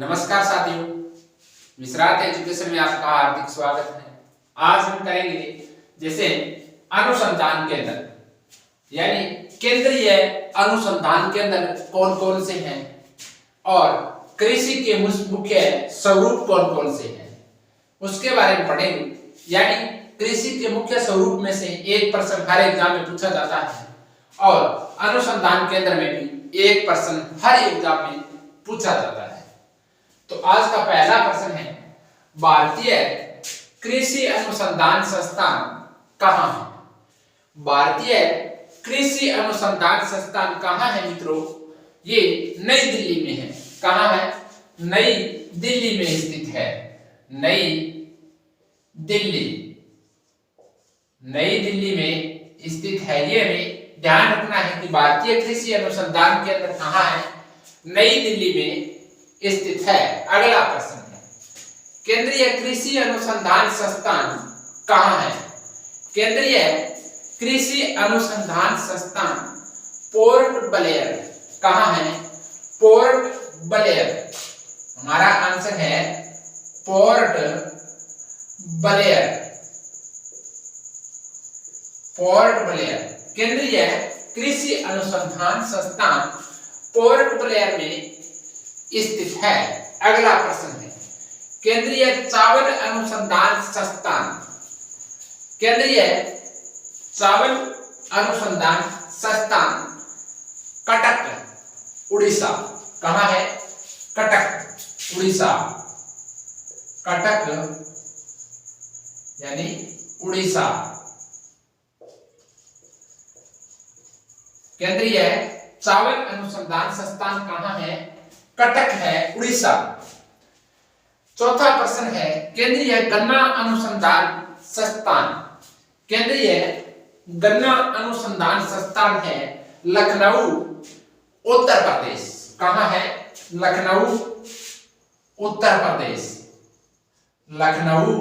नमस्कार साथियों, विश्रांत एजुकेशन में आपका हार्दिक स्वागत है। आज हम करेंगे जैसे अनुसंधान केंद्र यानी केंद्रीय अनुसंधान केंद्र कौन कौन से हैं और कृषि के मुख्य स्वरूप कौन कौन से हैं उसके बारे में पढ़ेंगे। यानी कृषि के मुख्य स्वरूप में से एक प्रश्न हर एग्जाम में पूछा जाता है और अनुसंधान केंद्र में भी एक प्रश्न हर एग्जाम में पूछा जाता है। तो आज का पहला प्रश्न है, भारतीय कृषि अनुसंधान संस्थान कहाँ है? भारतीय कृषि अनुसंधान संस्थान कहाँ है मित्रों? ये नई दिल्ली में है। कहाँ है? नई दिल्ली में स्थित है। नई दिल्ली में स्थित है। ये हमें ध्यान रखना है कि भारतीय कृषि अनुसंधान केंद्र कहाँ है? नई दिल्ली में स्थित है। अगला प्रश्न है, केंद्रीय कृषि अनुसंधान संस्थान कहाँ है? केंद्रीय कृषि अनुसंधान संस्थान पोर्ट ब्लेयर कहाँ है? Port Blair. हमारा आंसर है पोर्ट ब्लेयर। पोर्ट ब्लेयर केंद्रीय कृषि अनुसंधान संस्थान पोर्ट ब्लेयर में स्थित है। अगला प्रश्न है, केंद्रीय चावल अनुसंधान संस्थान। केंद्रीय चावल अनुसंधान संस्थान कटक उड़ीसा। कहाँ है? कटक उड़ीसा। कटक यानी उड़ीसा। केंद्रीय चावल अनुसंधान संस्थान कहाँ है? कटक है, उड़ीसा। चौथा प्रश्न है, केंद्रीय गन्ना अनुसंधान संस्थान। केंद्रीय गन्ना अनुसंधान संस्थान है लखनऊ उत्तर प्रदेश। कहाँ है? लखनऊ उत्तर प्रदेश। लखनऊ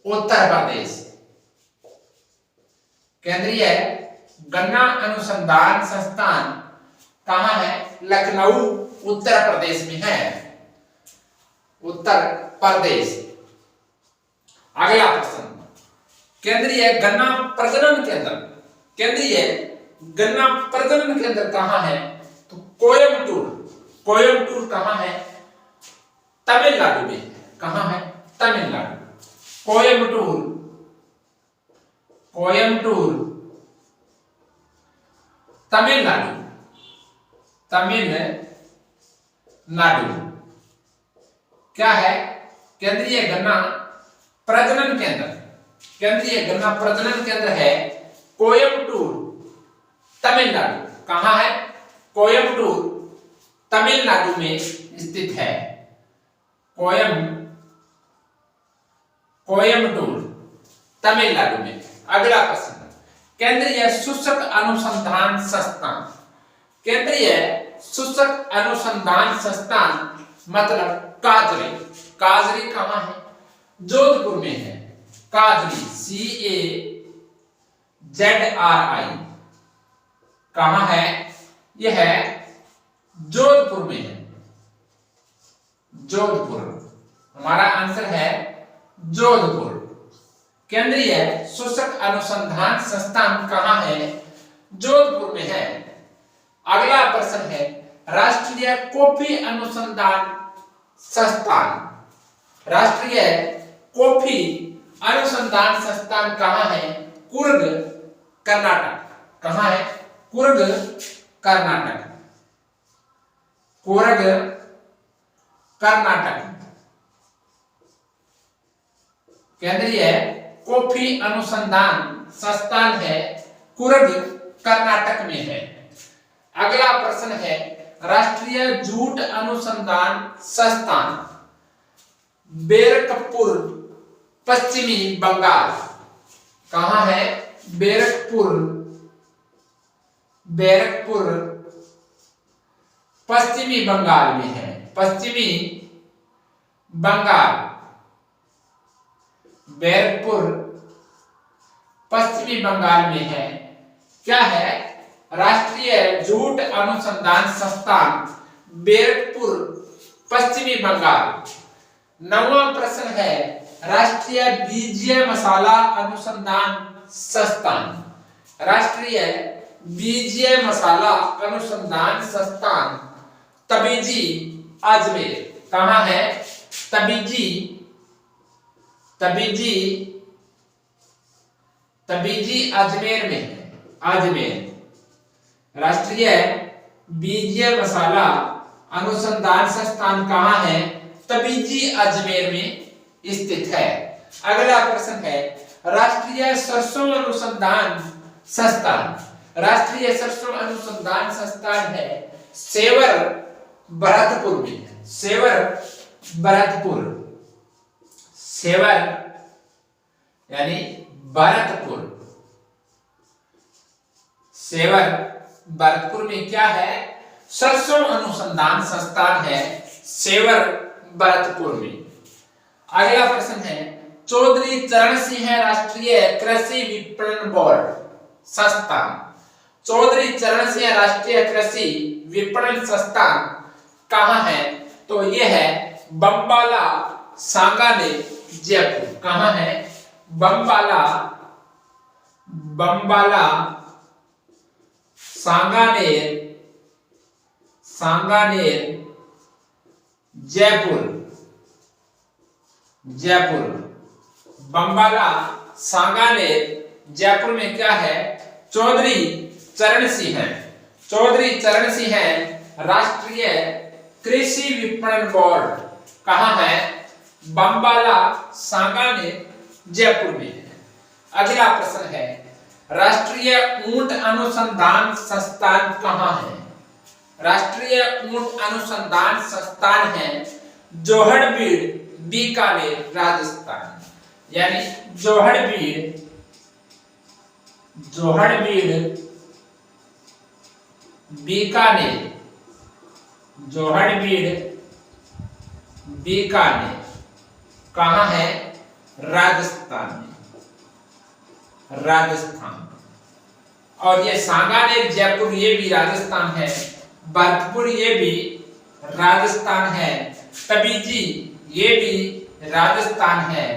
उत्तर प्रदेश। केंद्रीय गन्ना अनुसंधान संस्थान कहाँ है? लखनऊ उत्तर प्रदेश में है। उत्तर प्रदेश। अगला प्रश्न, केंद्रीय गन्ना प्रजनन केंद्र। केंद्रीय गन्ना प्रजनन केंद्र कहाँ है? तो कोयम्बटूर। कोयम्बटूर कहाँ है? तमिलनाडु में। कहाँ है? तमिलनाडु। कोयम्बटूर। कोयम्बटूर तमिलनाडु। तमिलनाडु क्या है? केंद्रीय गन्ना प्रजनन केंद्र। केंद्रीय गन्ना प्रजनन केंद्र है कोयम्बटूर तमिलनाडु। कहाँ है? कोयम्बटूर तमिलनाडु में स्थित है। कोयम्बटूर तमिलनाडु में। अगला प्रश्न, केंद्रीय शुष्क अनुसंधान संस्थान। केंद्रीय शुष्क अनुसंधान संस्थान मतलब काजरी। काजरी कहाँ है? जोधपुर में है। काजरी CAZRI कहाँ है? यह है जोधपुर में है। जोधपुर। हमारा आंसर है जोधपुर। केंद्रीय शुष्क अनुसंधान संस्थान कहाँ है? जोधपुर में है। अगला प्रश्न है, राष्ट्रीय कॉफी अनुसंधान संस्थान। राष्ट्रीय कॉफी अनुसंधान संस्थान कहाँ है? कुर्ग कर्नाटक। कहाँ है? कुर्ग कर्नाटक। कुर्ग कर्नाटक। केंद्रीय कॉफी अनुसंधान संस्थान है कुर्ग कर्नाटक में है। अगला प्रश्न है, राष्ट्रीय जूट अनुसंधान संस्थान बैरकपुर पश्चिमी बंगाल। कहाँ है? बैरकपुर पश्चिमी बंगाल में है। पश्चिमी बंगाल। बैरकपुर पश्चिमी बंगाल में है। क्या है? राष्ट्रीय जूट अनुसंधान संस्थान बैरकपुर, पश्चिमी बंगाल। 9वां प्रश्न है राष्ट्रीय बीजीय मसाला अनुसंधान संस्थान। राष्ट्रीय बीजीय मसाला अनुसंधान संस्थान तबीजी, अजमेर। कहां है? तबीजी, तबीजी, तबीजी अजमेर में है। अजमेर। राष्ट्रीय बीजीय मसाला अनुसंधान संस्थान कहां है? तबीजी अजमेर में स्थित है। अगला प्रश्न है राष्ट्रीय सरसों अनुसंधान संस्थान। राष्ट्रीय सरसों अनुसंधान संस्थान है सेवर, भरतपुर में है। सेवर, भरतपुर। सेवर यानी भरतपुर। सेवर, भरतपुर में क्या है? सरसों अनुसंधान संस्थान है सेवर, भरतपुर में। अगला प्रश्न है चौधरी चरण सिंह राष्ट्रीय कृषि विपणन बोर्ड संस्थान। चौधरी चरण सिंह राष्ट्रीय कृषि विपणन संस्थान कहां है? तो यह है बम्बाला, सांगानेर, जयपुर। कहां है? बम्बाला, बम्बाला, सांगानेर, सांगानेर, जयपुर। जयपुर, बम्बाला, सांगानेर, जयपुर में क्या है? चौधरी चरण सिंह। चौधरी चरण सिंह राष्ट्रीय कृषि विपणन बोर्ड कहां है? बम्बाला, सांगानेर, जयपुर में है। अगला प्रश्न है राष्ट्रीय ऊंट अनुसंधान संस्थान कहां है? राष्ट्रीय ऊंट अनुसंधान संस्थान है जोहड़बीड़, बीकानेर, राजस्थान। यानी जोहड़बीड़, जोहड़बीड़, बीकानेर। जोहड़बीड़, बीकानेर कहां है? राजस्थान में। राजस्थान। और ये सांगानेर, जयपुर ये भी राजस्थान है। भरतपुर ये भी राजस्थान है। तबीजी ये भी राजस्थान है।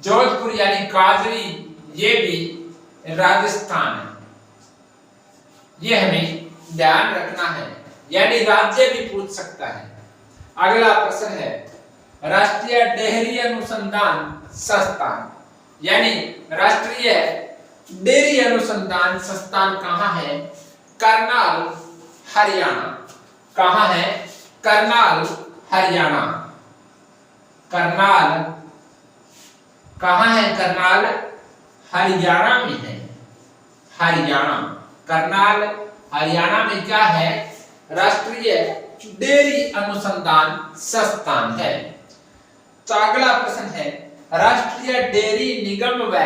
जोधपुर यानी काजरी ये भी राजस्थान है। ये हमें ध्यान रखना है, यानी राज्य भी पूछ सकता है। अगला प्रश्न है राष्ट्रीय डेयरी अनुसंधान संस्थान, यानी राष्ट्रीय डेयरी अनुसंधान संस्थान कहां है? करनाल, हरियाणा। कहां है? करनाल, हरियाणा। करनाल कहां है? करनाल हरियाणा में है। हरियाणा, करनाल हरियाणा में क्या है? राष्ट्रीय डेयरी अनुसंधान संस्थान है। तो अगला प्रश्न है राष्ट्रीय डेयरी निगम व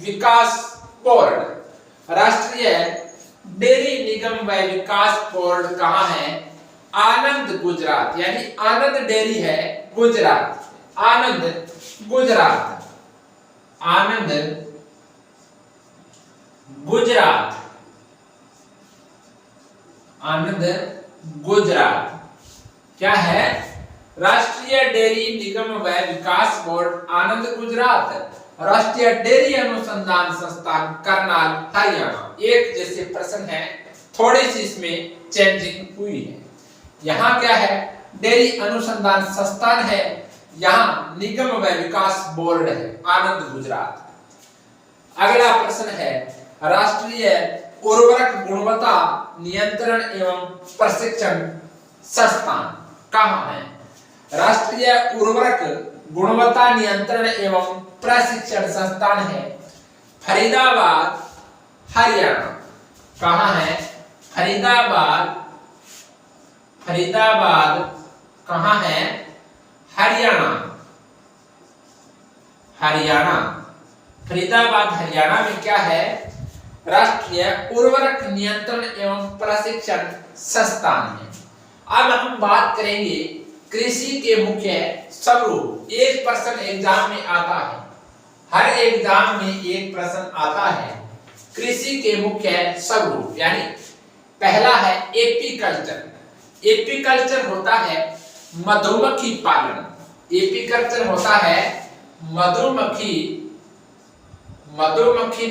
विकास बोर्ड। राष्ट्रीय डेयरी निगम व विकास बोर्ड कहां है? आनंद, गुजरात। यानी आनंद डेयरी है गुजरात। आनंद, गुजरात। आनंद, गुजरात। आनंद, गुजरात क्या है? राष्ट्रीय डेयरी निगम व विकास बोर्ड आनंद, गुजरात। राष्ट्रीय डेयरी अनुसंधान संस्थान करनाल, हरियाणा। एक जैसे प्रश्न है, थोड़ी सी इसमें चेंजिंग हुई है। यहाँ क्या है? डेयरी अनुसंधान संस्थान है, यहाँ निगम व विकास बोर्ड है, आनंद, गुजरात। अगला प्रश्न है राष्ट्रीय उर्वरक गुणवत्ता नियंत्रण एवं प्रशिक्षण संस्थान कहां है? राष्ट्रीय उर्वरक गुणवत्ता नियंत्रण एवं प्रशिक्षण संस्थान है फरीदाबाद, हरियाणा। कहां है? फरीदाबाद, फरीदाबाद कहां है? हरियाणा। हरियाणा, फरीदाबाद हरियाणा में क्या है? राष्ट्रीय उर्वरक नियंत्रण एवं प्रशिक्षण संस्थान है। अब हम बात करेंगे कृषि के मुख्य स्वरूप। एक प्रश्न एग्जाम में आता है, हर एग्जाम में एक प्रश्न आता है कृषि के मुख्य स्वरूप। यानी पहला है एपीकल्चर, एपीकल्चर होता है मधुमक्खी पालन। एपीकल्चर होता है मधुमक्खी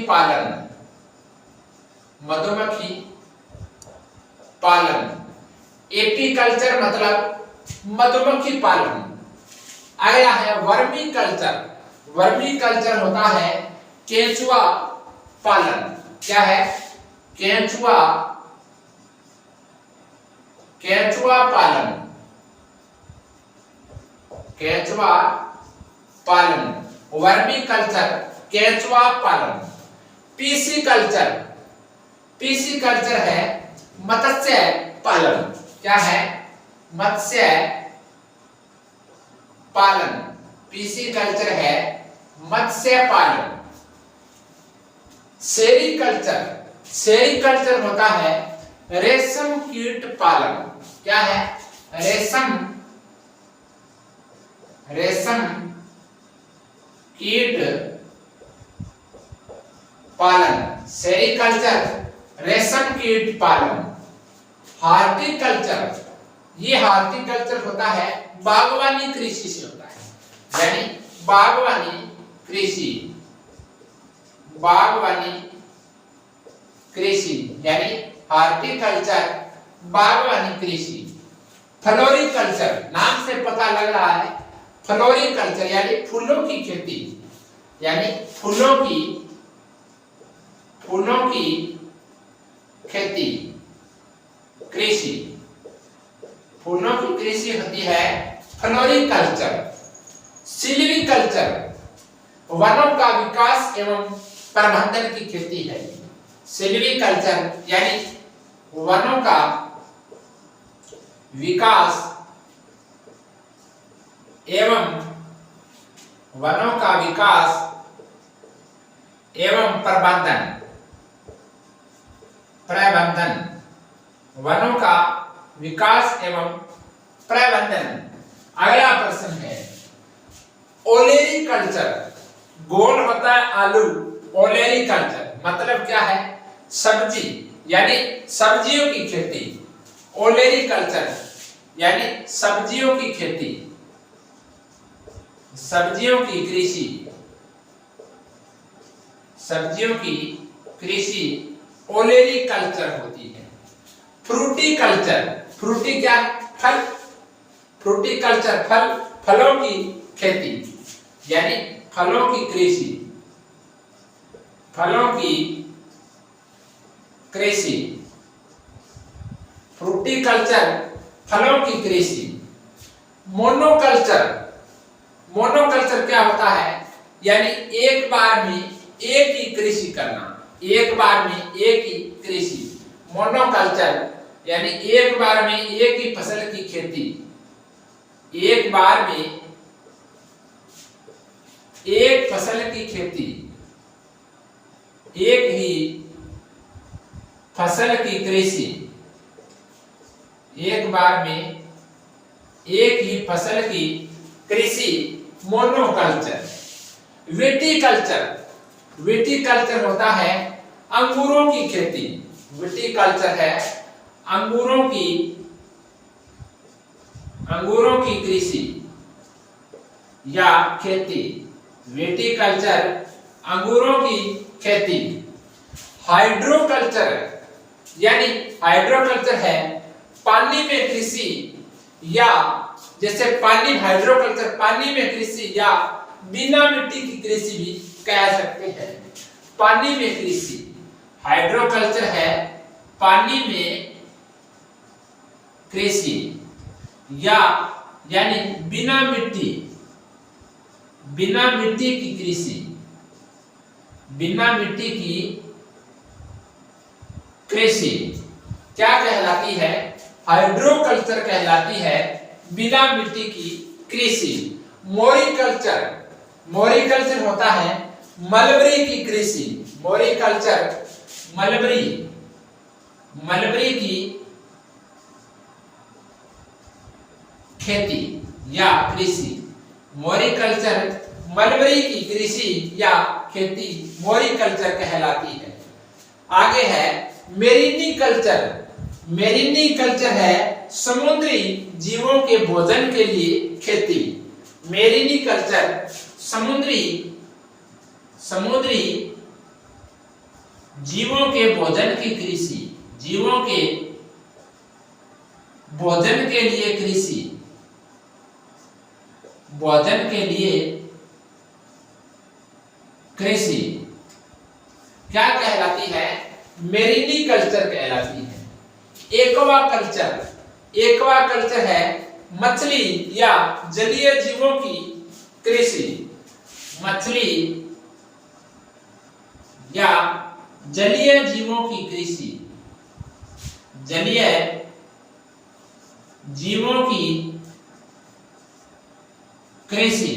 पालन। मधुमक्खी पालन, एपीकल्चर मतलब मधुमक्खी पालन। अगला है वर्मी कल्चर। वर्मी कल्चर होता है केंचुआ पालन। क्या है? केंचुआ पालन। केंचुआ पालन, वर्मी कल्चर, केंचुआ पालन। PC culture. पीसी कल्चर है मत्स्य पालन। क्या है? मत्स्य पालन। पीसी कल्चर है मत्स्य पालन। सेरीकल्चर। सेरीकल्चर होता है रेशम कीट पालन। क्या है? रेशम कीट पालन। सेरीकल्चर रेशम कीट पालन। हार्टिकल्चर, ये हार्टिकल्चर होता है बागवानी कृषि से होता है, यानी बागवानी कृषि। बागवानी कृषि यानी हार्टिकल्चर, बागवानी कृषि। फ्लोरिकल्चर, नाम से पता लग रहा है, फ्लोरिकल्चर यानी फूलों की खेती, यानी फूलों की खेती, कृषि। फूलों की कृषि होती है फ्लोरिकल्चर। सिल्वीकल्चर, वनों का विकास एवं प्रबंधन की खेती है। सिल्वीकल्चर यानी वनों का विकास एवं प्रबंधन। वनों का विकास एवं प्रबंधन। अगला प्रश्न है ओलेरीकल्चर। गोल होता है आलू। ओलेरीकल्चर मतलब क्या है? सब्जी यानी सब्जियों की खेती। ओलेरीकल्चर यानी सब्जियों की खेती, सब्जियों की कृषि। सब्जियों की कृषि ओलेरीकल्चर होती है। फ्रूटिकल्चर, फ्रूटी क्या? फल। फ्रूटिकल्चर फलों की खेती, यानी फलों की कृषि। फलों की कृषि, फ्रूटिकल्चर फलों की कृषि। मोनोकल्चर, मोनोकल्चर क्या होता है? यानी एक बार में एक ही कृषि करना। एक बार में एक ही कृषि। मोनोकल्चर यानी एक बार में एक ही फसल की खेती। एक बार में एक फसल की खेती, एक ही फसल की कृषि। एक बार में एक ही फसल की कृषि, मोनोकल्चर। विटीकल्चर, विटीकल्चर होता है अंगूरों की खेती। विटीकल्चर है अंगूरों की कृषि या खेती। विटीकल्चर अंगूरों की खेती। हाइड्रोकल्चर यानी हाइड्रोकल्चर है पानी में कृषि, या जैसे पानी, हाइड्रोकल्चर पानी में कृषि या बिना मिट्टी की कृषि भी कह सकते हैं। पानी में कृषि, हाइड्रोकल्चर है पानी में कृषि या यानी बिना मिट्टी की कृषि। बिना मिट्टी की कृषि क्या कहलाती है? हाइड्रोकल्चर कहलाती है बिना मिट्टी की कृषि। मोरिकल्चर, मोरिकल्चर होता है मलबरी की कृषि। मोरिकल्चर मलबरी की खेती या कृषि। मोरिकल्चर मलबरी की कृषि या खेती मोरिकल्चर कहलाती है। आगे है मेरिनीकल्चर। मेरीनी कल्चर है समुद्री जीवों के भोजन के लिए खेती। मेरीनी कल्चर समुद्री जीवों के भोजन की कृषि, जीवों के भोजन के लिए कृषि, भोजन के लिए कृषि क्या कहलाती है? मेरीनी कल्चर कहलाती है। एक्वा कल्चर, एक्वा कल्चर है मछली या जलीय जीवों की कृषि, मछली या जलीय जीवों की कृषि, जलीय जीवों की कृषि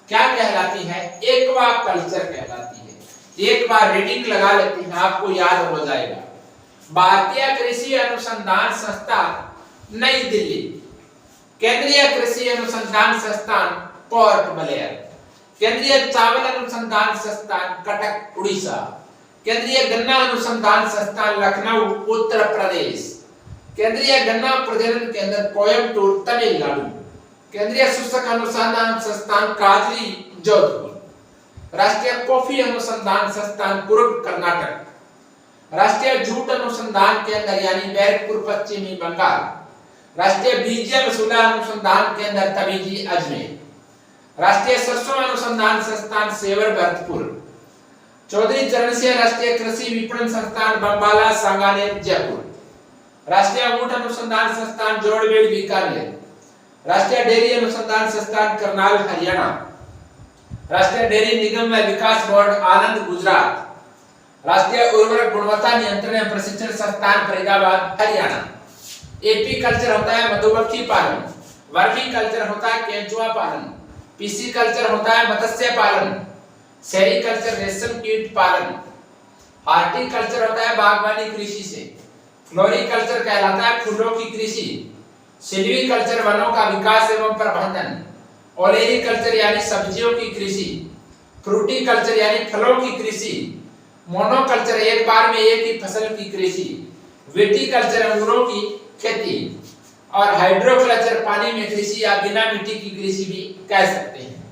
क्या कहलाती है? एक्वा कल्चर कहलाती है। एक बार रीडिंग लगा लेते हैं, आपको याद हो जाएगा। भारतीय कृषि अनुसंधान संस्थान नई दिल्ली, केंद्रीय कृषि अनुसंधान संस्थान पोर्ट ब्लेयर, केंद्रीय चावल अनुसंधान संस्थान कटक उड़ीसा, केंद्रीय गन्ना अनुसंधान संस्थान लखनऊ उत्तर प्रदेश, केंद्रीय गन्ना प्रजनन केंद्र कोयम्बटूर तमिलनाडु, केंद्रीय शुष्क अनुसंधान संस्थान काजली जोधपुर, राष्ट्रीय कॉफी अनुसंधान संस्थान कुर्ग कर्नाटक, राष्ट्रीय जूट अनुसंधान केंद्र यानी बैरकपुर पश्चिमी बंगाल, राष्ट्रीय बीज मसूला अनुसंधान केंद्र तबीजी अजमेर, राष्ट्रीय सरसों अनुसंधान संस्थान सेवर भरतपुर, चौधरी चरण सिंह राष्ट्रीय कृषि विपणन संस्थान बम्बाला सांगानेर जयपुर, राष्ट्रीय ऊंट अनुसंधान संस्थान जोड़बेड़ बीकानेर, राष्ट्रीय डेयरी अनुसंधान संस्थान करनाल हरियाणा, राष्ट्रीय डेयरी निगम व विकास बोर्ड आनंद गुजरात, राष्ट्रीय उर्वरक गुणवत्ता नियंत्रण एवं प्रशिक्षण संस्थान फरीदाबाद हरियाणा। एपी कल्चर होता है मधुमक्खी पालन, वर्मी कल्चर होता है केंचुआ पालन, पीसी कल्चर होता है मत्स्य पालन, सेरीकल्चर रेशम कीट पालन, हार्टिकल्चर होता है बागवानी कृषि से, फ्लोरिकल्चर कहलाता है फूलों की कृषि, सिल्वीकल्चर वनों का विकास एवं प्रबंधन, ओलेरीकल्चर यानी सब्जियों की कृषि, फ्रूटिकल्चर यानी फलों की कृषि, मोनोकल्चर एक बार में एक ही फसल की कृषि, विटीकल्चर अंगूरों की खेती और हाइड्रोकल्चर पानी में कृषि या बिना मिट्टी की कृषि भी कह सकते हैं।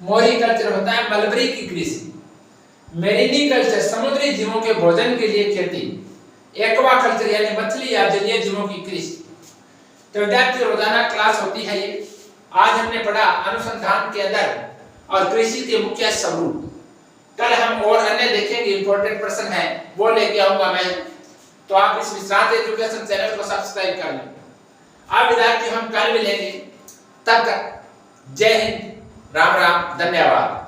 मोरिकल्चर होता है मलबरी की कृषि, मेरीनी कल्चर समुद्री जीवों के भोजन के लिए खेती, एक्वाकल्चर यानी मछली या जलीय जीवों की कृषि। तो विद्यार्थी रोजाना क्लास होती है ये। आज हमने पढ़ा अनुसंधान के अंदर और कृषि के मुख्य स्वरूप। कल हम और अन्य देखेंगे, इंपॉर्टेंट प्रश्न है वो लेके आऊंगा मैं, तो आप इस विश्रांत एजुकेशन चैनल को सब्सक्राइब कर लें। अब विद्यार्थी हम कल मिलेंगे, तब तक जय हिंद, राम राम, धन्यवाद।